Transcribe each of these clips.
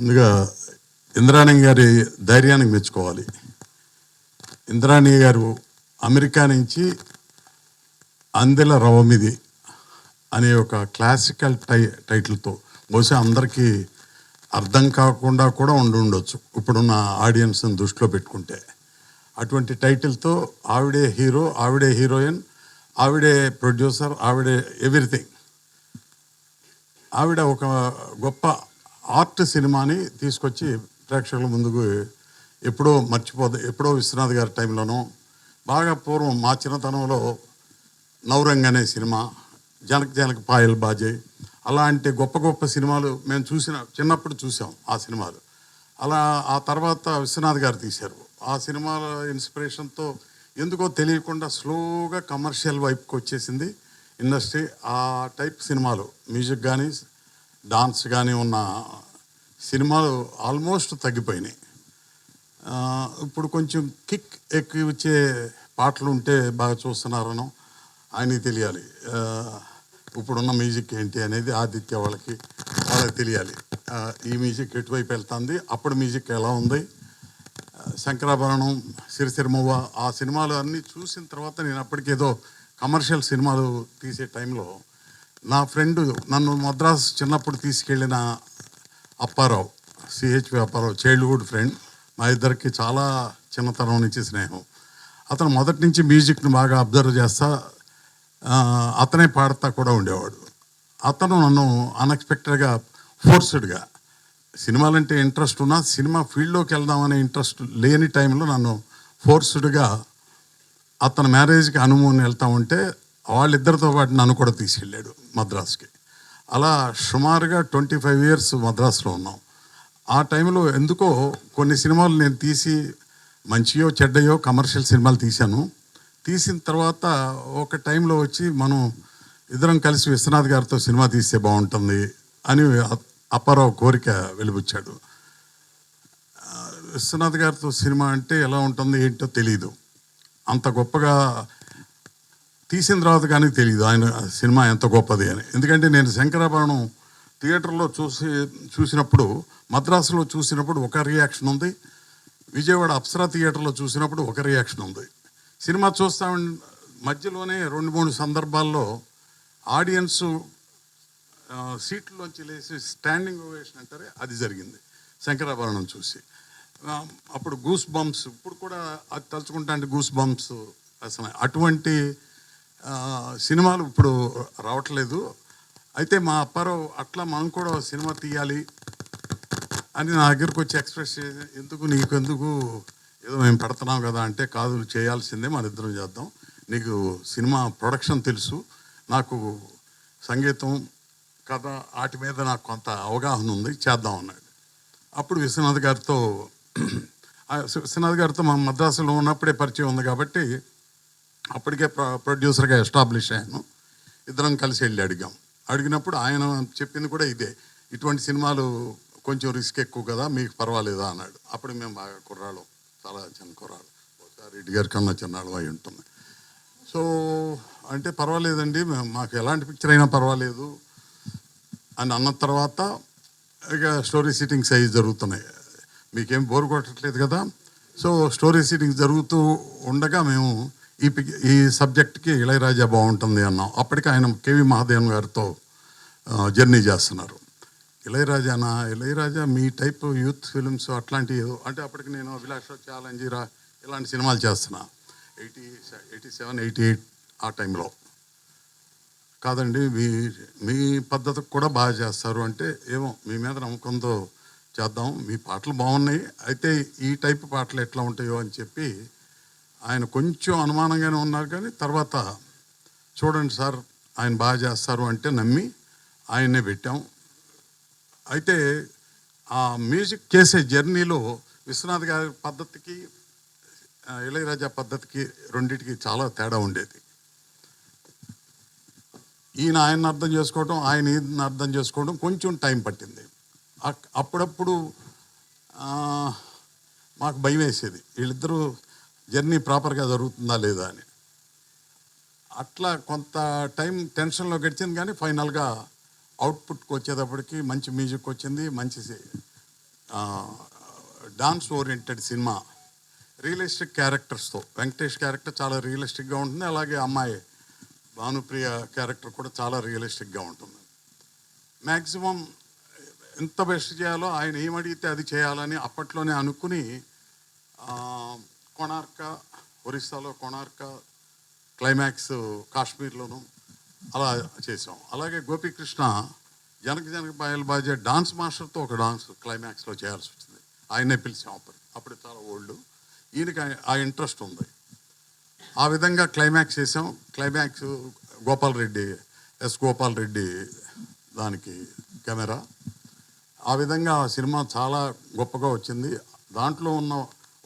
ముందుగా ఇంద్రాణి గారి ధైర్యానికి మెచ్చుకోవాలి. ఇంద్రాణి గారు అమెరికా నుంచి అందెల రవమిది అనే ఒక క్లాసికల్ టైటిల్తో బహుశా అందరికీ అర్థం కాకుండా కూడా ఉండొచ్చు ఇప్పుడున్న ఆడియన్స్ని దృష్టిలో పెట్టుకుంటే. అటువంటి టైటిల్తో ఆవిడే హీరో, ఆవిడే హీరోయిన్, ఆవిడే ప్రొడ్యూసర్, ఆవిడే ఎవ్రీథింగ్. ఆవిడ ఒక గొప్ప ఆర్ట్ సినిమాని తీసుకొచ్చి ప్రేక్షకుల ముందుకు ఎప్పుడో విశ్వనాథ్ గారి టైంలోనూ బాగా పూర్వం మా చిన్నతనంలో నవరంగ్ అనే సినిమా, జనక్ జనక్ పాయల్ బాజే, అలాంటి గొప్ప గొప్ప సినిమాలు మేము చిన్నప్పుడు చూసాం ఆ సినిమాలు. అలా ఆ తర్వాత విశ్వనాథ్ గారు తీశారు. ఆ సినిమాల ఇన్స్పిరేషన్తో ఎందుకో తెలియకుండా స్లోగా కమర్షియల్ వైపుకి వచ్చేసింది ఇండస్ట్రీ. ఆ టైప్ సినిమాలు మ్యూజిక్ కానీ డాన్స్ కానీ ఉన్న సినిమాలు ఆల్మోస్ట్ తగ్గిపోయినాయి. ఇప్పుడు కొంచెం కిక్ ఎక్కువ ఇచ్చే పాటలు ఉంటే బాగా చూస్తున్నారనో ఆయనకి తెలియాలి. ఇప్పుడున్న మ్యూజిక్ ఏంటి అనేది ఆదిత్య వాళ్ళకి తెలియాలి. ఈ మ్యూజిక్ ఎటువైపు వెళ్తుంది, అప్పుడు మ్యూజిక్ ఎలా ఉంది, శంకరాభరణం, సిరిసిరిమవ్వ, ఆ సినిమాలు అన్నీ చూసిన తర్వాత నేను అప్పటికేదో కమర్షియల్ సినిమాలు తీసే టైంలో నా ఫ్రెండ్ నన్ను మద్రాసు చిన్నప్పుడు తీసుకెళ్ళిన Apparao, CHV Apparao, childhood friend, మా ఇద్దరికి చాలా చిన్నతనం నుంచి స్నేహం. అతను మొదటి నుంచి మ్యూజిక్ని బాగా అబ్జర్వ్ చేస్తా అతనే పాడుతూ కూడా ఉండేవాడు. అతను నన్ను అన్ఎక్స్పెక్టెడ్గా ఫోర్స్డ్గా సినిమాలంటే ఇంట్రెస్ట్ ఉన్నా సినిమా ఫీల్డ్లోకి వెళ్దామనే ఇంట్రెస్ట్ లేని టైంలో నన్ను ఫోర్స్డ్గా అతని మ్యారేజ్కి హనీమూన్ వెళ్తా ఉంటే వాళ్ళిద్దరితో పాటు నన్ను కూడా తీసుకెళ్ళాడు మద్రాసుకి. అలా సుమారుగా 25 years మద్రాసులో ఉన్నాం. ఆ టైంలో ఎందుకో కొన్ని సినిమాలు నేను తీసి మంచియో చెడ్డయో కమర్షియల్ సినిమాలు తీశాను. తీసిన తర్వాత ఒక టైంలో వచ్చి మనం ఇద్దరం కలిసి విశ్వనాథ్ గారితో సినిమా తీస్తే బాగుంటుంది అని అప్పారావు కోరిక వెలిబుచ్చాడు. విశ్వనాథ్ గారితో సినిమా అంటే ఎలా ఉంటుంది ఏంటో తెలీదు, అంత గొప్పగా తీసిన తర్వాత కానీ తెలియదు ఆయన సినిమా ఎంత గొప్పది అని. ఎందుకంటే నేను శంకరాభరణం థియేటర్లో చూసినప్పుడు, మద్రాసులో చూసినప్పుడు ఒక రియాక్షన్ ఉంది, విజయవాడ అప్సరా థియేటర్లో చూసినప్పుడు ఒక రియాక్షన్ ఉంది. సినిమా చూస్తా మధ్యలోనే 2-3 సందర్భాల్లో ఆడియన్స్ సీట్లోంచి లేచి స్టాండింగ్ ఓవేషన్ అంటారే అది జరిగింది శంకరాభరణం చూసి. అప్పుడు గూస్ బంప్స్, ఇప్పుడు కూడా అది తలుచుకుంటా అంటే గూస్ బంప్స్ అసలు అటువంటి సినిమాలు ఇప్పుడు రావట్లేదు. అయితే మా అప్పారావు అట్లా మనం కూడా సినిమా తీయాలి అని నా దగ్గరకు వచ్చి ఎక్స్ప్రెస్ చేసి, నీకెందుకు ఏదో మేము పెడుతున్నాం కదా అంటే, కాదు చేయాల్సిందే, మన ఇద్దరం చేద్దాం, నీకు సినిమా ప్రొడక్షన్ తెలుసు, నాకు సంగీతం కథ వాటి మీద నాకు కొంత అవగాహన ఉంది, చేద్దాం అన్నాడు. అప్పుడు విశ్వనాథ్ గారితో మా మద్రాసులో ఉన్నప్పుడే పరిచయం ఉంది కాబట్టి అప్పటికే ప్రొడ్యూసర్గా ఎస్టాబ్లిష్ అయ్యాను. ఇద్దరం కలిసి వెళ్ళి అడిగినప్పుడు ఆయన చెప్పింది కూడా ఇదే, ఇటువంటి సినిమాలు కొంచెం రిస్క్ ఎక్కువ కదా, మీకు పర్వాలేదా అన్నాడు. అప్పుడు మేము బాగా కుర్రాళ్ళు, చాలా చిన్న కుర్రాళ్ళు, ఒకసారి రెడ్డి గారి కన్నా చిన్నాళ్ళు అయి ఉంటుంది. సో అంటే పర్వాలేదండి, మాకు ఎలాంటి పిక్చర్ అయినా పర్వాలేదు అని అన్న తర్వాత ఇక స్టోరీ సిట్టింగ్స్ అవి జరుగుతున్నాయి. మీకేం బోర్ కొట్టట్లేదు కదా. సో స్టోరీ సిట్టింగ్స్ జరుగుతూ ఉండగా మేము ఈ సబ్జెక్ట్కి ఇళయరాజా బాగుంటుంది అన్నాం. అప్పటికి ఆయన కేవి మహాదేవన్ గారితో జర్నీ చేస్తున్నారు. ఇళయరాజా మీ టైప్ యూత్ ఫిల్మ్స్ అట్లాంటివి అంటే, అప్పటికి నేను అభిలాష, ఛాలెంజీరా ఇలాంటి సినిమాలు చేస్తున్నా 87, 88 ఆ టైంలో. కాదండి మీ పద్ధతికి కూడా బాగా చేస్తారు అంటే, ఏమో మీ మీద నమ్మకంతో చేద్దాం, మీ పాటలు బాగున్నాయి, అయితే ఈ టైప్ పాటలు ఎట్లా ఉంటాయో అని చెప్పి ఆయన కొంచెం అనుమానంగానే ఉన్నారు. కానీ తర్వాత చూడండి సార్ ఆయన బాగా చేస్తారు అంటే నమ్మి ఆయన్నే పెట్టాం. అయితే ఆ మ్యూజిక్ చేసే జర్నీలో విశ్వనాథ్ గారి పద్ధతికి ఇళయరాజా పద్ధతికి రెండింటికి చాలా తేడా ఉండేది. ఆయన్ని అర్థం చేసుకోవడం, ఆయన ఈయన్ని అర్థం చేసుకోవడం కొంచెం టైం పట్టింది. అప్పుడప్పుడు మాకు భయం వేసేది, వీళ్ళిద్దరూ జర్నీ ప్రాపర్గా జరుగుతుందా లేదా అని. అట్లా కొంత టైం టెన్షన్లో గడిచింది. కానీ ఫైనల్గా అవుట్పుట్కి వచ్చేటప్పటికి మంచి మ్యూజిక్ వచ్చింది, మంచి డాన్స్ ఓరియంటెడ్ సినిమా, రియలిస్టిక్ క్యారెక్టర్స్తో. వెంకటేష్ క్యారెక్టర్ చాలా రియలిస్టిక్గా ఉంటుంది, అలాగే అమ్మాయి భానుప్రియ క్యారెక్టర్ కూడా చాలా రియలిస్టిక్గా ఉంటుంది. మ్యాక్సిమం ఎంత బెస్ట్ చేయాలో ఆయన ఏమడిగితే అది చేయాలని అప్పట్లోనే అనుకుని కొనార్క, ఒరిస్సాలో కొనార్క, క్లైమాక్స్ కాశ్మీర్లోను అలా చేసాం. అలాగే గోపీకృష్ణ జనక పాయల్ బాజే డాన్స్ మాస్టర్తో ఒక డాన్స్ క్లైమాక్స్లో చేయాల్సి వచ్చింది. ఆయనే పిలిచాం. అప్పుడు చాలా ఓల్డ్, ఈయనకి ఆ ఇంట్రెస్ట్ ఉంది. ఆ విధంగా క్లైమాక్స్ చేసాం. క్లైమాక్స్ గోపాల్ రెడ్డి, గోపాల్ రెడ్డి దానికి కెమెరా. ఆ విధంగా ఆ సినిమా చాలా గొప్పగా వచ్చింది. దాంట్లో ఉన్న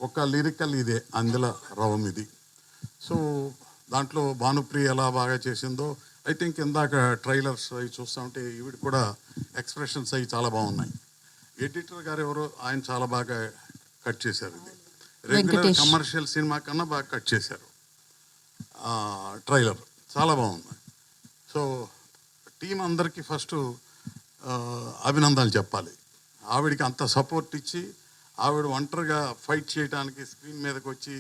ఒక లిరికల్ ఇదే, అందులో రవం ఇది. సో దాంట్లో భానుప్రియ ఎలా బాగా చేసిందో, ఐ థింక్ ఇందాక ట్రైలర్స్ అవి చూస్తూ ఉంటే ఈవిడ కూడా ఎక్స్ప్రెషన్స్ అవి చాలా బాగున్నాయి. ఎడిటర్ గారు ఎవరో ఆయన చాలా బాగా కట్ చేశారు. ఇది రెగ్యులర్ కమర్షియల్ సినిమా కన్నా బాగా కట్ చేశారు. ట్రైలర్ చాలా బాగుంది. సో టీం అందరికీ ఫస్ట్ అభినందనలు చెప్పాలి. ఆవిడికి అంత సపోర్ట్ ఇచ్చి, ఆవిడ ఒంటరిగా ఫైట్ చేయడానికి స్క్రీన్ మీదకి వచ్చి,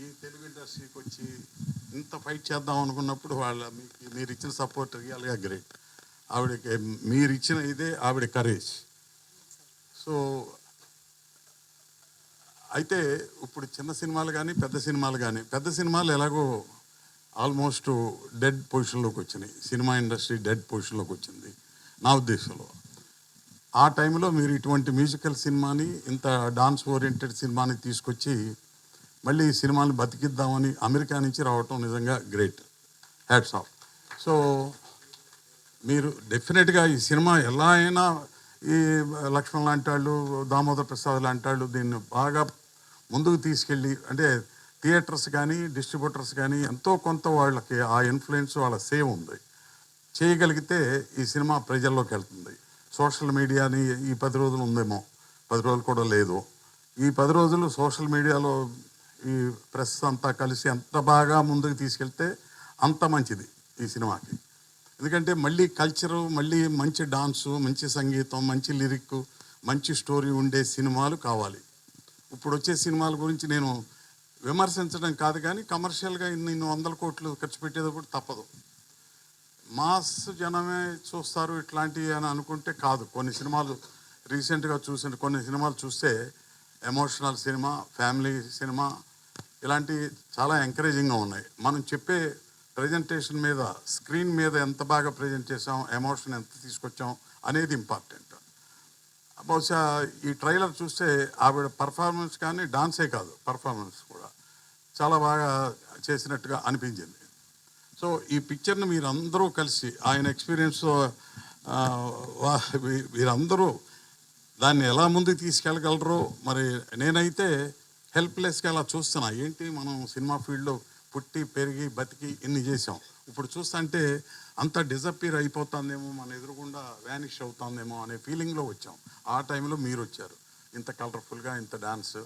ఈ తెలుగు ఇండస్ట్రీకి వచ్చి ఇంత ఫైట్ చేద్దాం అనుకున్నప్పుడు మీరు ఇచ్చిన సపోర్ట్ రియల్గా గ్రేట్. ఆవిడకి మీరు ఇచ్చిన ఇదే ఆవిడ కరేజ్. సో అయితే ఇప్పుడు చిన్న సినిమాలు కానీ పెద్ద సినిమాలు ఎలాగో ఆల్మోస్ట్ డెడ్ పొజిషన్లోకి వచ్చినాయి. సినిమా ఇండస్ట్రీ డెడ్ పొజిషన్లోకి వచ్చింది నా ఉద్దేశంలో. ఆ టైంలో మీరు ఇటువంటి మ్యూజికల్ సినిమాని, ఇంత డాన్స్ ఓరియంటెడ్ సినిమాని తీసుకొచ్చి మళ్ళీ ఈ సినిమాని బతికిద్దామని అమెరికా నుంచి రావటం నిజంగా గ్రేట్. Hats off. సో మీరు డెఫినెట్గా ఈ సినిమా ఎలా అయినా ఈ లక్ష్మణ్ లాంటి వాళ్ళు, దామోదర్ ప్రసాద్ లాంటి వాళ్ళు దీన్ని బాగా ముందుకు తీసుకెళ్ళి, అంటే థియేటర్స్ కానీ డిస్ట్రిబ్యూటర్స్ కానీ ఎంతో కొంత వాళ్ళకి ఆ ఇన్ఫ్లుయెన్స్, వాళ్ళ సేవ్ ఉంది. చేయగలిగితే ఈ సినిమా ప్రజల్లోకి వెళ్తుంది. సోషల్ మీడియాని ఈ 10 రోజులు ఉందేమో, 10 రోజులు కూడా లేదు. ఈ 10 రోజులు సోషల్ మీడియాలో ఈ ప్రెస్ అంతా కలిసి ఎంత బాగా ముందుకు తీసుకెళ్తే అంత మంచిది ఈ సినిమాకి. ఎందుకంటే మళ్ళీ కల్చరు, మళ్ళీ మంచి డాన్సు, మంచి సంగీతం, మంచి లిరిక్, మంచి స్టోరీ ఉండే సినిమాలు కావాలి. ఇప్పుడు వచ్చే సినిమాల గురించి నేను విమర్శించడం కాదు, కానీ కమర్షియల్గా ఇన్ని 100 కోట్లు ఖర్చు పెట్టేటప్పుడు తప్పదు. మాస్ జనమే చూస్తారు ఇట్లాంటివి అని అనుకుంటే కాదు. కొన్ని సినిమాలు రీసెంట్గా చూసిన కొన్ని సినిమాలు చూస్తే ఎమోషనల్ సినిమా, ఫ్యామిలీ సినిమా ఇలాంటివి చాలా ఎంకరేజింగ్గా ఉన్నాయి. మనం చెప్పే ప్రజెంటేషన్ మీద, స్క్రీన్ మీద ఎంత బాగా ప్రజెంట్ చేసాం, ఎమోషన్ ఎంత తీసుకొచ్చాం అనేది ఇంపార్టెంట్. బహుశా ఈ ట్రైలర్ చూస్తే ఆవిడ పర్ఫార్మెన్స్ కానీ, డాన్సే కాదు పర్ఫార్మెన్స్ కూడా చాలా బాగా చేసినట్టుగా అనిపించింది. సో ఈ పిక్చర్ని మీరందరూ కలిసి, ఆయన ఎక్స్పీరియన్స్ మీరందరూ దాన్ని ఎలా ముందుకు తీసుకెళ్ళగలరో. మరి నేనైతే హెల్ప్లెస్గా అలా చూస్తున్నా. ఏంటి మనం సినిమా ఫీల్డ్లో పుట్టి పెరిగి బతికి ఇన్ని చేసాం, ఇప్పుడు చూస్తుంటే అంత డిజపీర్ అయిపోతుందేమో, మన ఎదురుగుండా వ్యానిష్ అవుతుందేమో అనే ఫీలింగ్లో వచ్చాం. ఆ టైంలో మీరు వచ్చారు, ఇంత కలర్ఫుల్గా, ఇంత డాన్స్,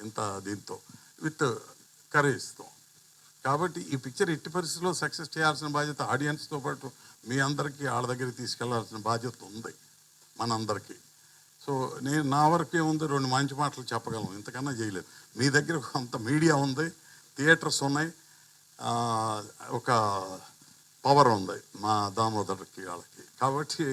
ఇంత దీంతో విత్ కరేజ్తో. కాబట్టి ఈ పిక్చర్ ఎట్టి పరిస్థితుల్లో సక్సెస్ చేయాల్సిన బాధ్యత ఆడియన్స్తో పాటు మీ అందరికీ వాళ్ళ దగ్గరికి తీసుకెళ్లాల్సిన బాధ్యత ఉంది మనందరికీ. సో నేను నా వరకు ఏముంది, 2 మంచి మాటలు చెప్పగలను, ఇంతకన్నా చేయలేదు. మీ దగ్గర కొంత మీడియా ఉంది, థియేటర్స్ ఉన్నాయి, ఒక పవర్ ఉంది మా దామోదర్కి వాళ్ళకి. కాబట్టి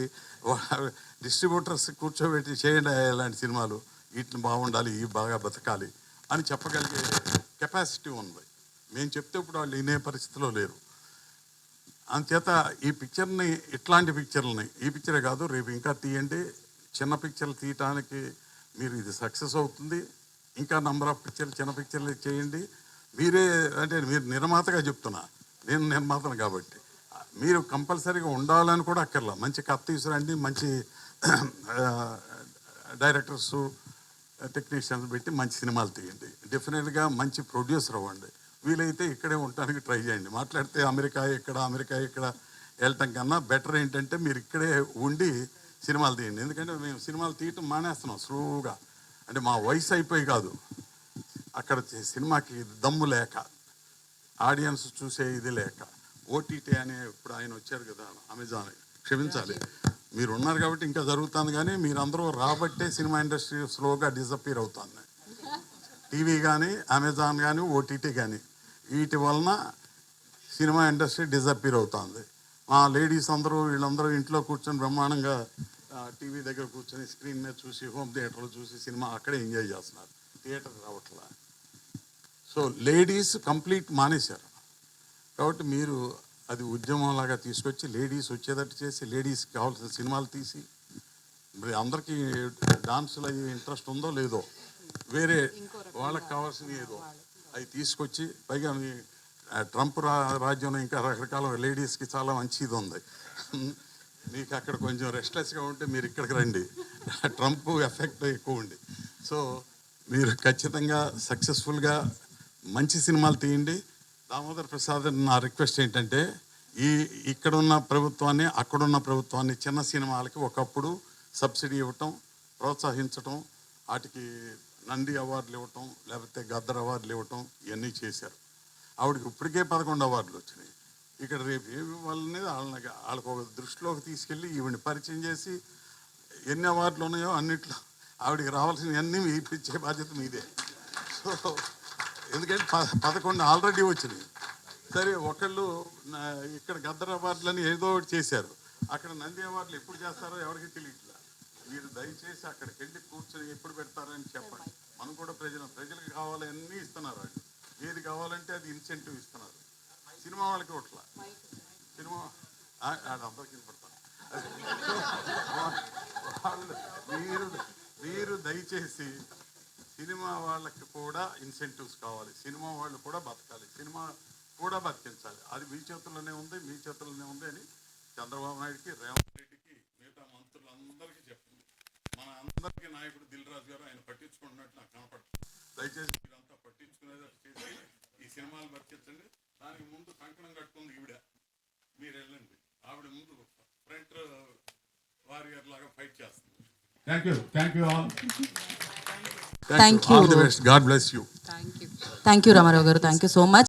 డిస్ట్రిబ్యూటర్స్ కూర్చోబెట్టి చేయండి ఇలాంటి సినిమాలు, వీటిని బాగుండాలి, ఇవి బాగా బతకాలి అని చెప్పగలిగే కెపాసిటీ ఉంది. మేము చెప్తే ఇప్పుడు వాళ్ళు వినే పరిస్థితిలో లేరు. అందుచేత ఈ పిక్చర్ని, ఇట్లాంటి పిక్చర్లని, ఈ పిక్చరే కాదు రేపు ఇంకా తీయండి. చిన్న పిక్చర్లు తీయటానికి మీరు ఇది సక్సెస్ అవుతుంది. ఇంకా నంబర్ ఆఫ్ పిక్చర్లు, చిన్న పిక్చర్లు చేయండి. మీరే, అంటే మీరు నిర్మాతగా చెప్తున్నా, నేను నిర్మాతను కాబట్టి మీరు కంపల్సరీగా ఉండాలని కూడా అక్కర్లా. మంచి కథ తీసుకురండి, మంచి డైరెక్టర్సు, టెక్నీషియన్స్ పెట్టి మంచి సినిమాలు తీయండి. డెఫినెట్గా మంచి ప్రొడ్యూసర్ అవ్వండి. వీలైతే ఇక్కడే ఉండటానికి ట్రై చేయండి. మాట్లాడితే అమెరికా ఇక్కడ వెళ్ళటం కన్నా బెటర్ ఏంటంటే మీరు ఇక్కడే ఉండి సినిమాలు తీయండి. ఎందుకంటే మేము సినిమాలు తీయటం మానేస్తున్నాం స్లోగా. అంటే మా వయసు అయిపోయి కాదు, అక్కడ సినిమాకి దమ్ము లేక, ఆడియన్స్ చూసే ఇది లేక, ఓటీటీ అనే ఇప్పుడు ఆయన వచ్చారు కదా అమెజాన్, క్షమించాలి మీరు ఉన్నారు కాబట్టి ఇంకా జరుగుతుంది, కానీ మీరందరూ రాబట్టే సినిమా ఇండస్ట్రీ స్లోగా డిసప్పీర్ అవుతుంది. టీవీ కానీ, అమెజాన్ కానీ, ఓటీటీ కానీ, వీటి వలన సినిమా ఇండస్ట్రీ డిసప్పీర్ అవుతుంది. మా లేడీస్ అందరూ వీళ్ళందరూ ఇంట్లో కూర్చొని బ్రహ్మాండంగా టీవీ దగ్గర కూర్చొని స్క్రీన్ మీద చూసి, హోమ్ థియేటర్లో చూసి సినిమా అక్కడే ఎంజాయ్ చేస్తున్నారు, థియేటర్కి రావట్లా. సో లేడీస్ కంప్లీట్ మానేశారు. కాబట్టి మీరు అది ఉద్యమంలాగా తీసుకొచ్చి లేడీస్ వచ్చేటట్టు చేసి, లేడీస్కి కావాల్సిన సినిమాలు తీసి, మరి అందరికీ డాన్సులు అయ్యి ఇంట్రెస్ట్ ఉందో లేదో, వేరే వాళ్ళకి కావాల్సినవి ఏదో అవి తీసుకొచ్చి, పైగా మీ ట్రంప్ రాజ్యంలో ఇంకా రకరకాల లేడీస్కి చాలా మంచిది ఉంది. మీకు అక్కడ కొంచెం రెస్ట్లెస్గా ఉంటే మీరు ఇక్కడికి రండి, ట్రంప్ ఎఫెక్ట్ ఎక్కువ ఉంది. సో మీరు ఖచ్చితంగా సక్సెస్ఫుల్గా మంచి సినిమాలు తీయండి. దామోదర్ ప్రసాద్, నా రిక్వెస్ట్ ఏంటంటే, ఇక్కడున్న ప్రభుత్వాన్ని, అక్కడున్న ప్రభుత్వాన్ని చిన్న సినిమాలకి ఒకప్పుడు సబ్సిడీ ఇవ్వటం, ప్రోత్సహించటం, వాటికి నంది అవార్డులు ఇవ్వటం, లేకపోతే గద్దర్ అవార్డులు ఇవ్వటం, ఇవన్నీ చేశారు. ఆవిడకి ఇప్పటికే 11 అవార్డులు వచ్చినాయి. ఇక్కడ రేపు ఏమి ఇవ్వాలనేది వాళ్ళకి ఒక దృష్టిలోకి తీసుకెళ్ళి ఈవిని పరిచయం చేసి, ఎన్ని అవార్డులు ఉన్నాయో అన్నిట్లో ఆవిడకి రావాల్సినవన్నీ ఇప్పించే బాధ్యత మీదే. సో ఎందుకంటే 11 ఆల్రెడీ వచ్చినాయి. సరే, ఒకళ్ళు ఇక్కడ గద్దర్ అవార్డులని ఏదో ఒకటి చేశారు, అక్కడ నంది అవార్డులు ఎప్పుడు చేస్తారో ఎవరికి తెలియట్లా. మీరు దయచేసి అక్కడికి వెళ్ళి కూర్చొని ఎప్పుడు పెడతారని చెప్పండి. మనం కూడా ప్రజలకు కావాలన్నీ ఇస్తున్నారు. వాళ్ళు ఏది కావాలంటే అది ఇన్సెంటివ్ ఇస్తున్నారు. సినిమా వాళ్ళకి ఒకట్లా, సినిమా అందరికి వినపడతాను. మీరు దయచేసి సినిమా వాళ్ళకి కూడా ఇన్సెంటివ్స్ కావాలి, సినిమా వాళ్ళు కూడా బతకాలి, సినిమా కూడా బతికించాలి. అది మీ చేతుల్లోనే ఉంది, మీ చేతుల్లోనే ఉంది అని చంద్రబాబు నాయుడుకి, రేవంత్ రెడ్డికి, మిగతా మంత్రులందరికీ చెప్తుంది. మన అందరికీ నాయకుడు దిల్ రాజు గారు ఆయన పట్టించుకుంటున్నట్టు నాకు కనపడుతుంది. దయచేసి మీరంతా పట్టించుకునేటట్టు చేసి ఈ సినిమాలు బతికించండి. దానికి ముందు కంకణం కట్టుకుంది ఈవిడ, మీరు వెళ్ళండి. ఆవిడ ముందు ఫ్రంట్ వారియర్ లాగా ఫైట్ చేస్తుంది. Thank you all. Thank you. All the best. God bless you. Thank you, Ramarao garu. Thank you so much.